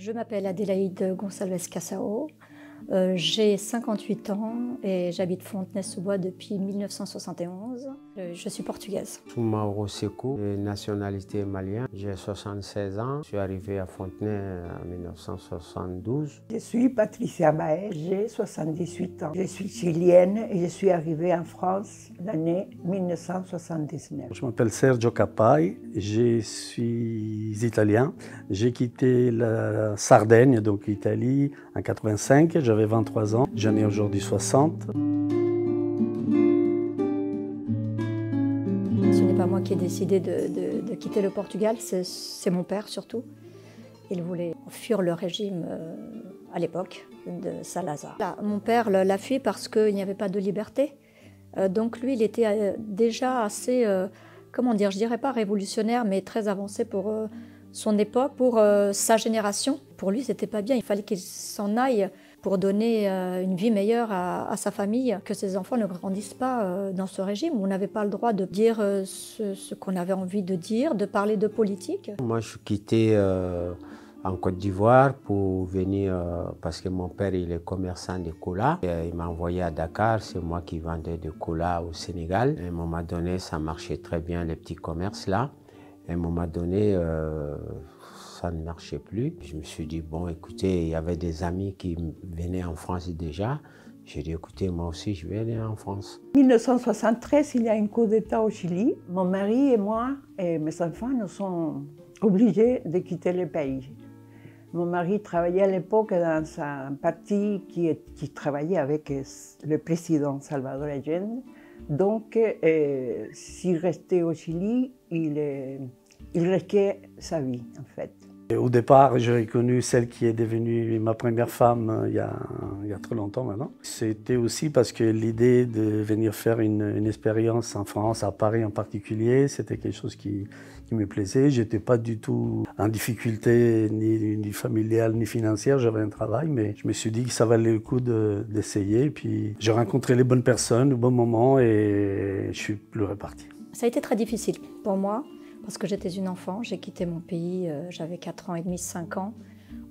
Je m'appelle Adélaïde Gonçalves Cassao, j'ai 58 ans et j'habite Fontenay-sous-Bois depuis 1971. Je suis portugaise. Soumaoro Sekou, nationalité malienne. J'ai 76 ans. Je suis arrivé à Fontenay en 1972. Je suis Patricia Baez, j'ai 78 ans. Je suis chilienne et je suis arrivée en France l'année 1979. Je m'appelle Sergio Capai, je suis italien. J'ai quitté la Sardaigne, donc l'Italie, en 85. J'avais 23 ans. J'en ai aujourd'hui 60. Ce n'est pas moi qui ai décidé de quitter le Portugal, c'est mon père surtout. Il voulait fuir le régime à l'époque de Salazar. Là, mon père l'a fui parce qu'il n'y avait pas de liberté. Donc lui, il était déjà assez, comment dire, je dirais pas révolutionnaire, mais très avancé pour son époque, pour sa génération. Pour lui, c'était pas bien. Il fallait qu'il s'en aille pour donner une vie meilleure à sa famille, que ses enfants ne grandissent pas dans ce régime où on n'avait pas le droit de dire ce qu'on avait envie de dire, de parler de politique. Moi, je suis quitté en Côte d'Ivoire pour venir, parce que mon père il est commerçant de cola. Il m'a envoyé à Dakar, c'est moi qui vendais de cola au Sénégal. Et à un moment donné, ça marchait très bien, les petits commerces là. Et à un moment donné, ça ne marchait plus. Je me suis dit, bon, écoutez, il y avait des amis qui venaient en France déjà. J'ai dit, écoutez, moi aussi, je vais aller en France. En 1973, il y a un coup d'État au Chili. Mon mari et moi et mes enfants nous sommes obligés de quitter le pays. Mon mari travaillait à l'époque dans un parti qui travaillait avec le président Salvador Allende. Donc, s'il restait au Chili, il risquait sa vie, en fait. Et au départ, j'ai connu celle qui est devenue ma première femme il y a très longtemps maintenant. C'était aussi parce que l'idée de venir faire une expérience en France, à Paris en particulier, c'était quelque chose qui me plaisait. Je n'étais pas du tout en difficulté, ni familiale, ni financière. J'avais un travail, mais je me suis dit que ça valait le coup d'essayer. Puis j'ai rencontré les bonnes personnes au bon moment et je suis plus reparti. Ça a été très difficile pour moi. Parce que j'étais une enfant, j'ai quitté mon pays, j'avais 4 ans et demi, 5 ans.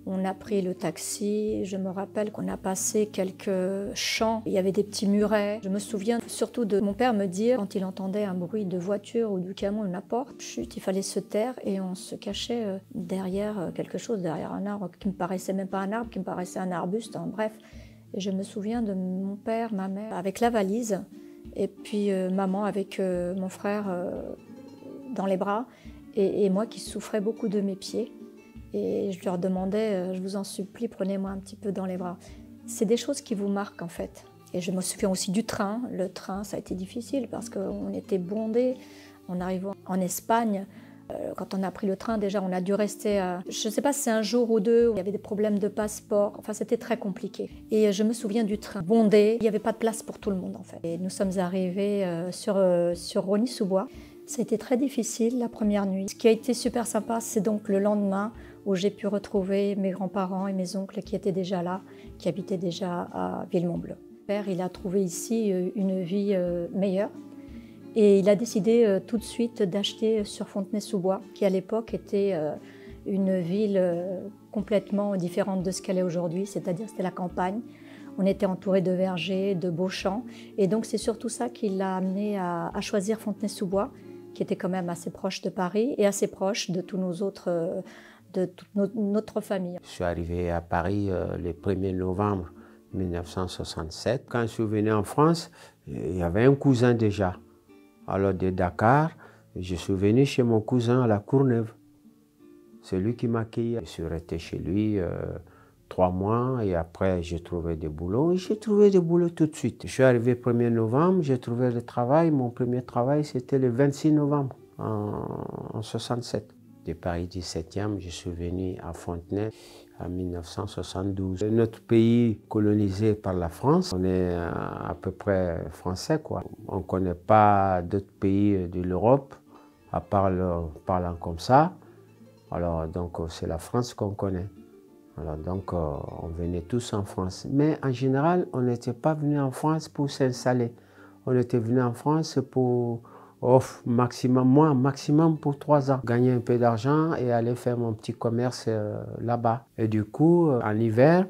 On a pris le taxi, je me rappelle qu'on a passé quelques champs, il y avait des petits murets. Je me souviens surtout de mon père me dire, quand il entendait un bruit de voiture ou du camion à la porte, chut, il fallait se taire et on se cachait derrière quelque chose, derrière un arbre qui me paraissait même pas un arbre, qui me paraissait un arbuste, hein, bref. Et je me souviens de mon père, ma mère, avec la valise, et puis maman avec mon frère dans les bras, et moi qui souffrais beaucoup de mes pieds. Et je leur demandais, je vous en supplie, prenez-moi un petit peu dans les bras. C'est des choses qui vous marquent en fait. Et je me souviens aussi du train. Le train, ça a été difficile parce qu'on était bondés. En arrivant en Espagne, quand on a pris le train, déjà on a dû rester, je ne sais pas si c'est un jour ou deux, où il y avait des problèmes de passeport. Enfin, c'était très compliqué. Et je me souviens du train bondé. Il n'y avait pas de place pour tout le monde en fait. Et nous sommes arrivés sur Rosny-sous-Bois. Ça a été très difficile la première nuit. Ce qui a été super sympa, c'est donc le lendemain où j'ai pu retrouver mes grands-parents et mes oncles qui étaient déjà là, qui habitaient déjà à Villemont-Bleu. Mon père, il a trouvé ici une vie meilleure et il a décidé tout de suite d'acheter sur Fontenay-sous-Bois, qui à l'époque était une ville complètement différente de ce qu'elle est aujourd'hui, c'est-à-dire c'était la campagne. On était entouré de vergers, de beaux champs et donc c'est surtout ça qui l'a amené à choisir Fontenay-sous-Bois, qui était quand même assez proche de Paris et assez proche de tous nos autres, de toute notre famille. Je suis arrivé à Paris le 1er novembre 1967. Quand je suis venu en France, il y avait un cousin déjà. Alors de Dakar, je suis venu chez mon cousin à la Courneuve. C'est lui qui m'a accueilli. Je suis resté chez lui 3 mois et après j'ai trouvé des boulots et j'ai trouvé des boulots tout de suite. Je suis arrivé le 1er novembre, j'ai trouvé le travail. Mon premier travail c'était le 26 novembre en 67. De Paris 17e, je suis venu à Fontenay en 1972. Notre pays colonisé par la France, on est à peu près français quoi. On ne connaît pas d'autres pays de l'Europe à part parlant comme ça. Alors donc c'est la France qu'on connaît. Alors donc, on venait tous en France. Mais en général, on n'était pas venu en France pour s'installer. On était venu en France pour Oh, maximum pour 3 ans. Gagner un peu d'argent et aller faire mon petit commerce là-bas. Et du coup, en hiver,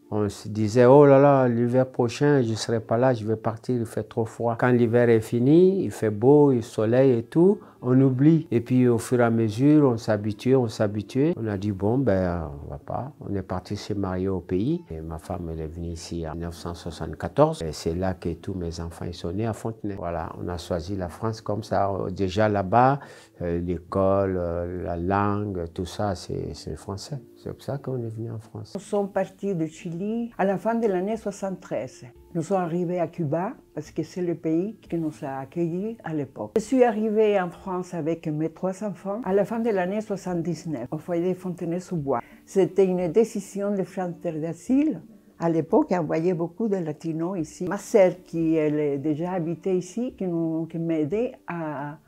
on se disait, oh là là, l'hiver prochain, je ne serai pas là, je vais partir, il fait trop froid. Quand l'hiver est fini, il fait beau, il soleil et tout, on oublie. Et puis au fur et à mesure, on s'habitue. On a dit, bon, ben, on va pas. On est parti se marier au pays. Et ma femme, elle est venue ici en 1974. Et c'est là que tous mes enfants ils sont nés à Fontenay. Voilà, on a choisi la France comme ça. Déjà là-bas, l'école, la langue, tout ça, c'est le français. C'est pour ça qu'on est venu en France. Nous sommes partis de Chili à la fin de l'année 73. Nous sommes arrivés à Cuba parce que c'est le pays qui nous a accueillis à l'époque. Je suis arrivée en France avec mes 3 enfants à la fin de l'année 79 au foyer de Fontenay-sous-Bois. C'était une décision de centre d'asile. À l'époque, on voyait beaucoup de latinos ici. Ma sœur, qui elle déjà habitait ici, qui m'a aidé à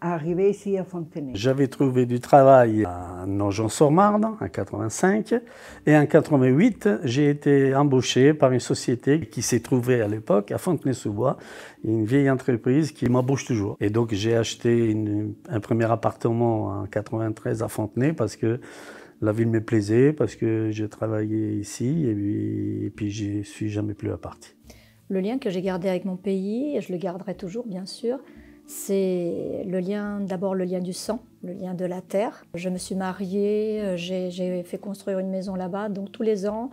arriver ici à Fontenay. J'avais trouvé du travail à Nogent-sur-Marne en 85 et en 88, j'ai été embauché par une société qui s'est trouvée à l'époque à Fontenay-sous-Bois, une vieille entreprise qui m'embauche toujours. Et donc j'ai acheté un premier appartement en 93 à Fontenay parce que la ville me plaisait, parce que j'ai travaillé ici et puis je suis jamais plus reparti. Le lien que j'ai gardé avec mon pays, et je le garderai toujours bien sûr, c'est le lien, d'abord le lien du sang, le lien de la terre. Je me suis mariée, j'ai fait construire une maison là-bas, donc tous les ans,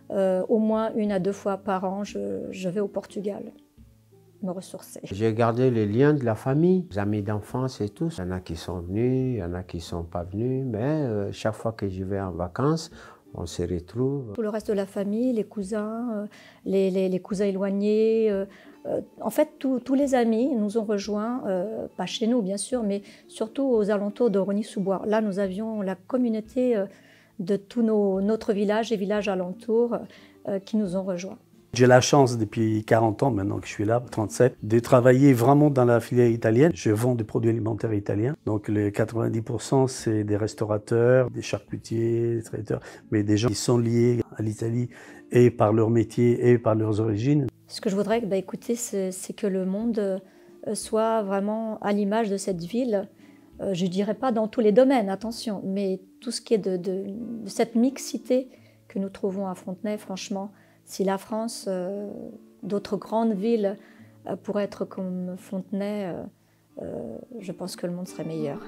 au moins 1 à 2 fois par an, je vais au Portugal me ressourcer. J'ai gardé les liens de la famille, les amis d'enfance et tout. Il y en a qui sont venus, il y en a qui ne sont pas venus, mais chaque fois que je vais en vacances, on se retrouve. Tout le reste de la famille, les cousins, les cousins éloignés, en fait, tous les amis nous ont rejoints, pas chez nous bien sûr, mais surtout aux alentours de Rosny-sous-Bois. Là, nous avions la communauté de tous notre village et villages alentours qui nous ont rejoints. J'ai la chance depuis 40 ans maintenant que je suis là, 37, de travailler vraiment dans la filière italienne. Je vends des produits alimentaires italiens. Donc les 90% c'est des restaurateurs, des charcutiers, des traiteurs, mais des gens qui sont liés à l'Italie et par leur métier et par leurs origines. Ce que je voudrais, écoutez, c'est que le monde soit vraiment à l'image de cette ville. Je ne dirais pas dans tous les domaines, attention, mais tout ce qui est de cette mixité que nous trouvons à Fontenay, franchement, si la France, d'autres grandes villes pourraient être comme Fontenay, je pense que le monde serait meilleur.